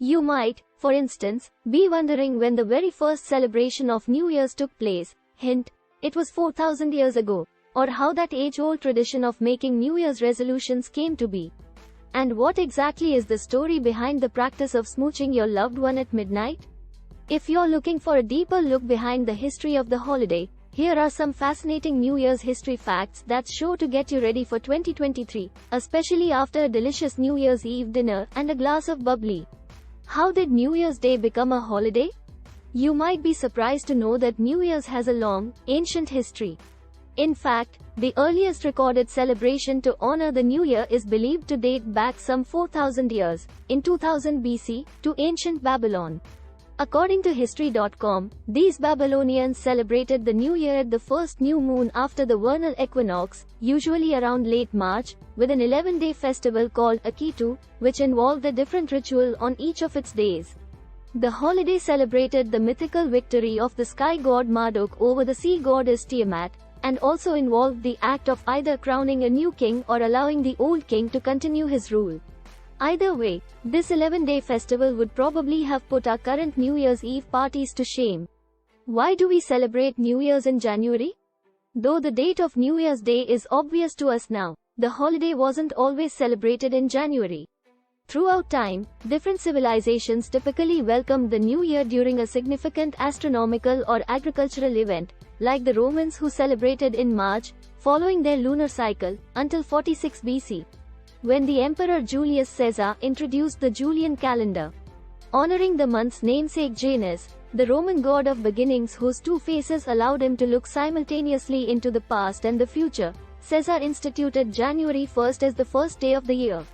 You might, for instance, be wondering when the very first celebration of New Year's took place. Hint, it was 4,000 years ago. Or how that age-old tradition of making New Year's resolutions came to be. And what exactly is the story behind the practice of smooching your loved one at midnight? If you're looking for a deeper look behind the history of the holiday, here are some fascinating New Year's history facts that's sure to get you ready for 2023, especially after a delicious New Year's Eve dinner and a glass of bubbly. How did New Year's Day become a holiday? You might be surprised to know that New Year's has a long, ancient history. In fact, the earliest recorded celebration to honor the New Year is believed to date back some 4,000 years, in 2000 BC, to ancient Babylon. According to History.com, these Babylonians celebrated the New Year at the first new moon after the vernal equinox, usually around late March, with an 11-day festival called Akitu, which involved a different ritual on each of its days. The holiday celebrated the mythical victory of the sky god Marduk over the sea goddess Tiamat, and also involved the act of either crowning a new king or allowing the old king to continue his rule. Either way, this 11-day festival would probably have put our current New Year's Eve parties to shame. Why do we celebrate New Year's in January? Though the date of New Year's Day is obvious to us now, the holiday wasn't always celebrated in January. Throughout time, different civilizations typically welcomed the New Year during a significant astronomical or agricultural event, like the Romans who celebrated in March, following their lunar cycle, until 46 BC. When the Emperor Julius Caesar introduced the Julian calendar, honoring the month's namesake Janus, the Roman god of beginnings whose two faces allowed him to look simultaneously into the past and the future, Caesar instituted January 1st as the first day of the year.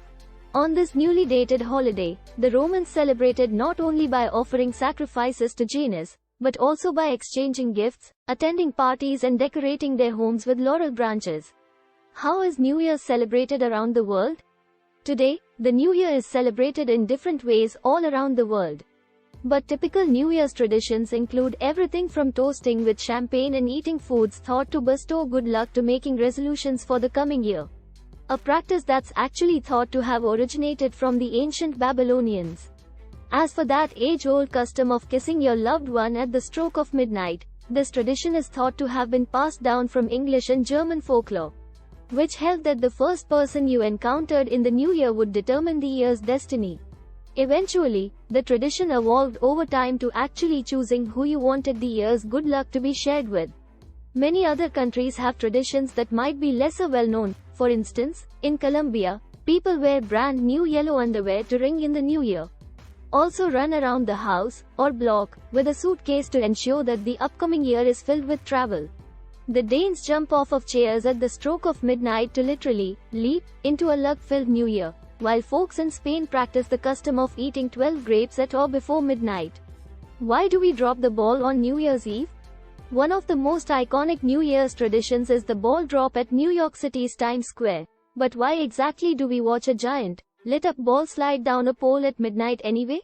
On this newly dated holiday, the Romans celebrated not only by offering sacrifices to Janus, but also by exchanging gifts, attending parties and decorating their homes with laurel branches. How is New Year celebrated around the world? Today, the New Year is celebrated in different ways all around the world. But typical New Year's traditions include everything from toasting with champagne and eating foods thought to bestow good luck to making resolutions for the coming year. A practice that's actually thought to have originated from the ancient Babylonians. As for that age-old custom of kissing your loved one at the stroke of midnight, this tradition is thought to have been passed down from English and German folklore, which held that the first person you encountered in the new year would determine the year's destiny. Eventually, the tradition evolved over time to actually choosing who you wanted the year's good luck to be shared with. Many other countries have traditions that might be lesser well known. For instance, in Colombia, people wear brand new yellow underwear to ring in the new year. Also run around the house, or block, with a suitcase to ensure that the upcoming year is filled with travel. The Danes jump off of chairs at the stroke of midnight to literally leap into a luck-filled new year, while folks in Spain practice the custom of eating 12 grapes at or before midnight. Why do we drop the ball on New Year's Eve? One of the most iconic New Year's traditions is the ball drop at New York City's Times Square. But why exactly do we watch a giant, lit-up ball slide down a pole at midnight anyway?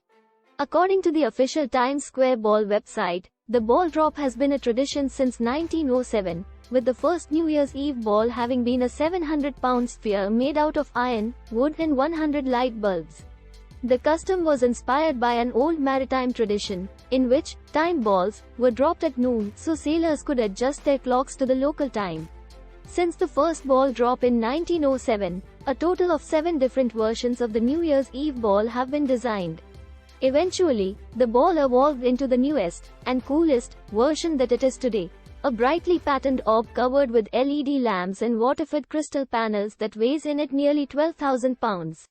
According to the official Times Square Ball website, the ball drop has been a tradition since 1907, with the first New Year's Eve ball having been a 700-pound sphere made out of iron, wood and 100 light bulbs. The custom was inspired by an old maritime tradition, in which time balls were dropped at noon so sailors could adjust their clocks to the local time. Since the first ball drop in 1907, a total of 7 different versions of the New Year's Eve ball have been designed. Eventually, the ball evolved into the newest and coolest version that it is today, a brightly patterned orb covered with LED lamps and water-fed crystal panels that weighs in at nearly 12,000 pounds.